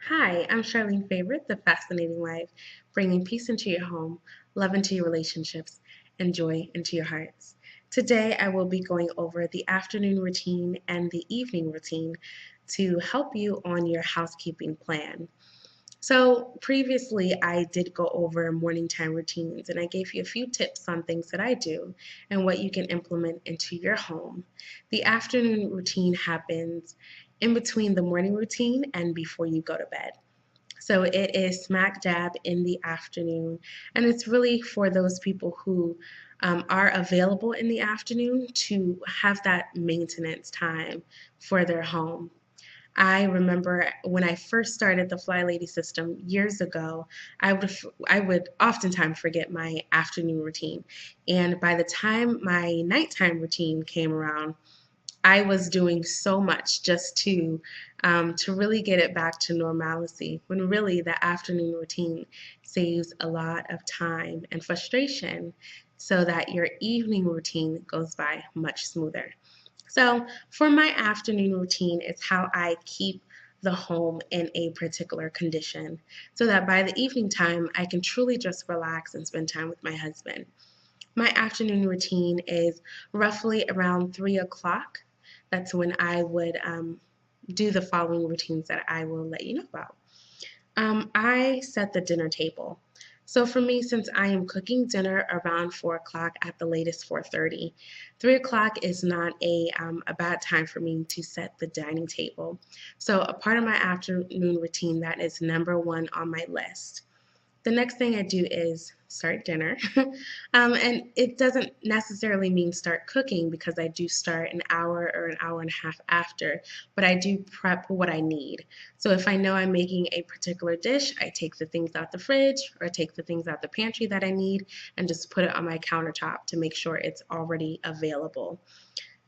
Hi, I'm Charlene Favorite, the Fascinating Wife, bringing peace into your home, love into your relationships, and joy into your hearts. Today, I will be going over the afternoon routine and the evening routine to help you on your housekeeping plan. So, previously, I did go over morning time routines and I gave you a few tips on things that I do and what you can implement into your home. The afternoon routine happens in between the morning routine and before you go to bed. So it is smack dab in the afternoon, and it's really for those people who are available in the afternoon to have that maintenance time for their home. I remember when I first started the Fly Lady system years ago, I would oftentimes forget my afternoon routine, and by the time my nighttime routine came around, I was doing so much just to really get it back to normalcy. When really the afternoon routine saves a lot of time and frustration, so that your evening routine goes by much smoother. So for my afternoon routine, it's how I keep the home in a particular condition, so that by the evening time I can truly just relax and spend time with my husband. My afternoon routine is roughly around 3 o'clock. That's when I would do the following routines that I will let you know about. I set the dinner table. So for me, since I am cooking dinner around 4 o'clock at the latest 4:30, 3 o'clock is not a bad time for me to set the dining table. So a part of my afternoon routine that is number one on my list. The next thing I do is start dinner. And it doesn't necessarily mean start cooking because I do start an hour or an hour and a half after, but I do prep what I need. So if I know I'm making a particular dish, I take the things out the fridge or take the things out the pantry that I need and just put it on my countertop to make sure it's already available.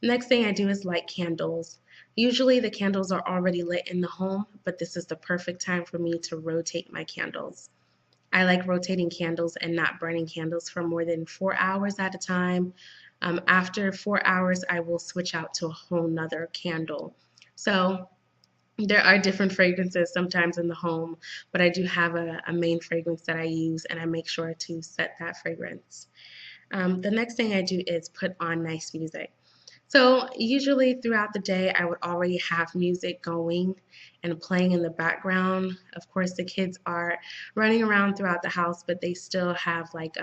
Next thing I do is light candles. Usually the candles are already lit in the home, but this is the perfect time for me to rotate my candles. I like rotating candles and not burning candles for more than 4 hours at a time. After 4 hours, I will switch out to a whole nother candle. So there are different fragrances sometimes in the home, but I do have a main fragrance that I use and I make sure to set that fragrance. The next thing I do is put on nice music. So usually throughout the day, I would already have music going and playing in the background. Of course, the kids are running around throughout the house, but they still have like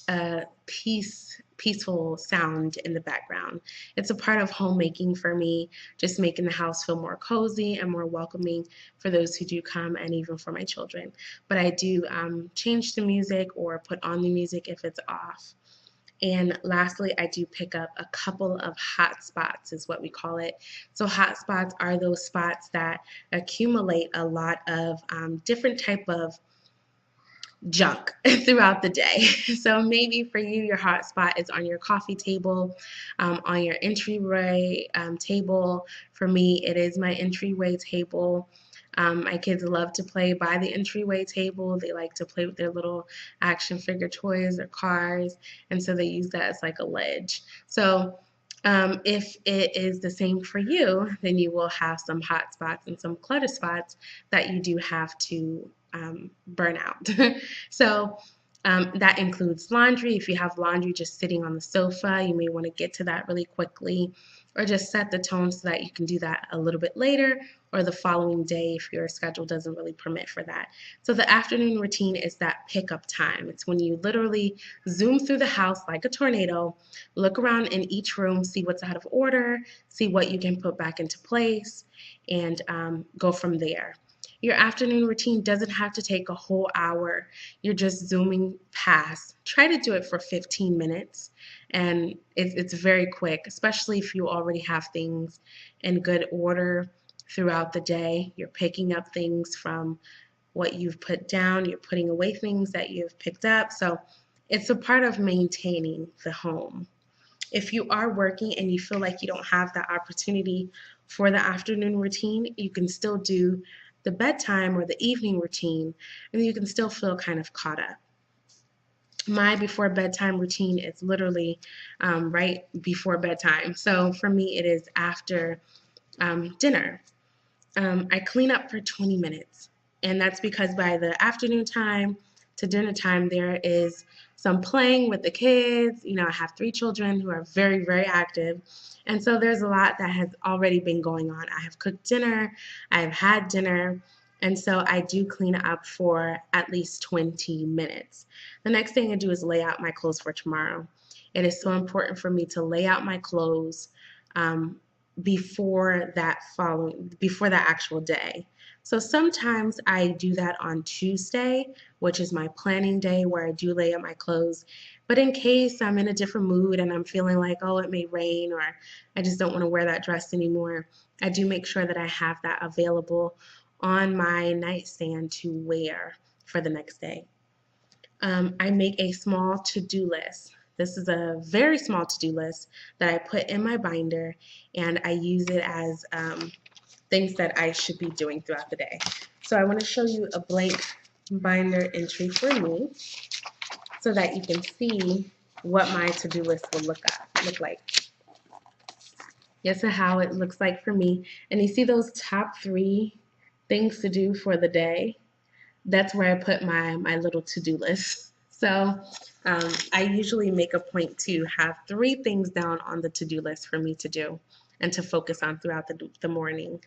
a peaceful sound in the background. It's a part of homemaking for me, just making the house feel more cozy and more welcoming for those who do come and even for my children. But I do change the music or put on the music if it's off. And lastly, I do pick up a couple of hot spots, is what we call it. So hot spots are those spots that accumulate a lot of different type of junk throughout the day. So maybe for you, your hot spot is on your coffee table, on your entryway table. For me, it is my entryway table. My kids love to play by the entryway table. They like to play with their little action figure toys or cars, and so they use that as like a ledge. So if it is the same for you, then you will have some hot spots and some clutter spots that you do have to burn out. So that includes laundry. If you have laundry just sitting on the sofa, you may want to get to that really quickly or just set the tone so that you can do that a little bit later or the following day if your schedule doesn't really permit for that. So the afternoon routine is that pickup time. It's when you literally zoom through the house like a tornado, look around in each room, see what's out of order, see what you can put back into place, and go from there. Your afternoon routine doesn't have to take a whole hour. You're just zooming past. Try to do it for 15 minutes, and it's very quick, especially if you already have things in good order throughout the day. You're picking up things from what you've put down, you're putting away things that you've picked up. So it's a part of maintaining the home. If you are working and you feel like you don't have that opportunity for the afternoon routine, you can still do the bedtime or the evening routine, and you can still feel kind of caught up. My before bedtime routine is literally right before bedtime. So for me, it is after dinner. I clean up for 20 minutes. And that's because by the afternoon time to dinner time, there is some playing with the kids. You know, I have 3 children who are very, very active. And so there's a lot that has already been going on. I have cooked dinner, I've had dinner, and so I do clean up for at least 20 minutes. The next thing I do is lay out my clothes for tomorrow. It is so important for me to lay out my clothes um, before that actual day. So sometimes I do that on Tuesday, which is my planning day where I do lay out my clothes. But in case I'm in a different mood and I'm feeling like, oh, it may rain, or I just don't want to wear that dress anymore, I do make sure that I have that available on my nightstand to wear for the next day. I make a small to-do list. This is a very small to-do list that I put in my binder, and I use it as things that I should be doing throughout the day. So I want to show you a blank binder entry for me so that you can see what my to-do list will look like. This is how it looks like for me. And you see those top 3 things to do for the day? That's where I put my little to-do list. So I usually make a point to have 3 things down on the to-do list for me to do and to focus on throughout the morning.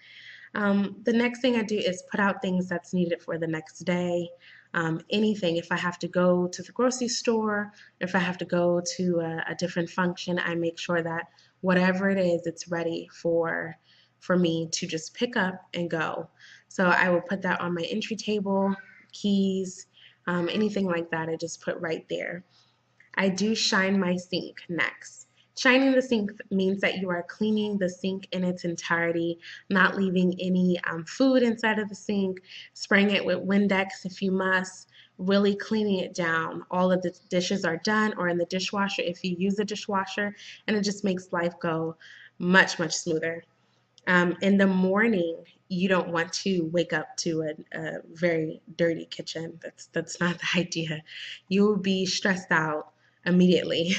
The next thing I do is put out things that's needed for the next day. Anything, if I have to go to the grocery store, if I have to go to a different function, I make sure that whatever it is, it's ready for me to just pick up and go. So I will put that on my entry table, keys, anything like that, I just put right there. I do shine my sink next. Shining the sink means that you are cleaning the sink in its entirety, not leaving any food inside of the sink, spraying it with Windex if you must, really cleaning it down. All of the dishes are done or in the dishwasher if you use a dishwasher, and it just makes life go much, much smoother. In the morning, you don't want to wake up to a very dirty kitchen. That's not the idea. You will be stressed out immediately.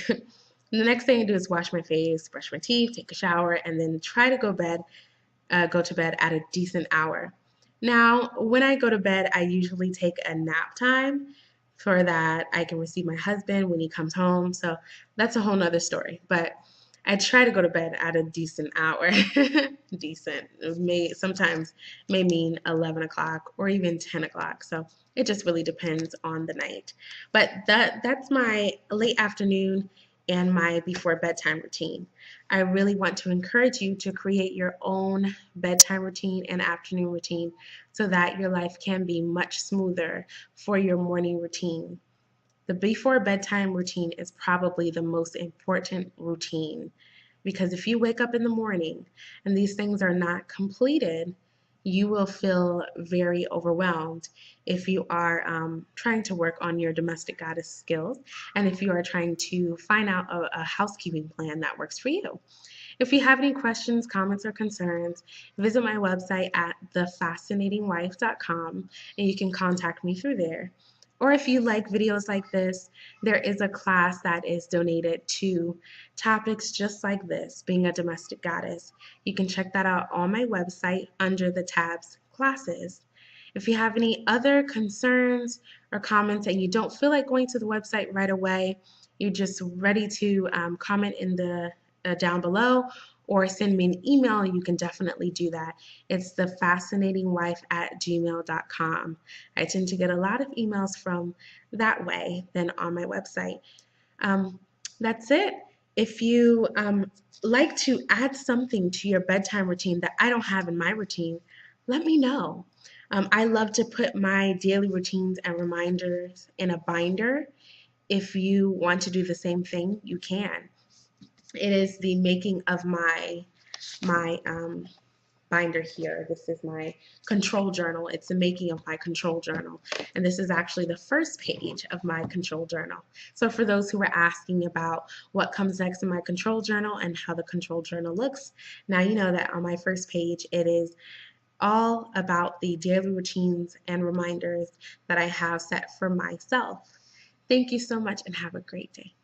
The next thing I do is wash my face, brush my teeth, take a shower, and then try to go to bed at a decent hour. Now, when I go to bed, I usually take a nap time for that I can receive my husband when he comes home. So that's a whole nother story. But I try to go to bed at a decent hour. Decent. Sometimes may mean 11 o'clock or even 10 o'clock. So it just really depends on the night. But that's my late afternoon and my before bedtime routine. I really want to encourage you to create your own bedtime routine and afternoon routine so that your life can be much smoother for your morning routine. The before bedtime routine is probably the most important routine because if you wake up in the morning and these things are not completed, you will feel very overwhelmed if you are trying to work on your domestic goddess skills and if you are trying to find out a housekeeping plan that works for you. If you have any questions, comments, or concerns, visit my website at thefascinatingwife.com and you can contact me through there. Or if you like videos like this, there is a class that is donated to topics just like this, being a domestic goddess. You can check that out on my website under the tabs classes. If you have any other concerns or comments and you don't feel like going to the website right away, you're just ready to comment in the down below or send me an email, you can definitely do that. It's thefascinatingwife@gmail.com. I tend to get a lot of emails from that way than on my website. That's it. If you like to add something to your bedtime routine that I don't have in my routine, let me know. I love to put my daily routines and reminders in a binder. If you want to do the same thing, you can. It is the making of my binder here. This is my control journal. It's the making of my control journal. And this is actually the first page of my control journal. So for those who are asking about what comes next in my control journal and how the control journal looks, now you know that on my first page it is all about the daily routines and reminders that I have set for myself. Thank you so much and have a great day.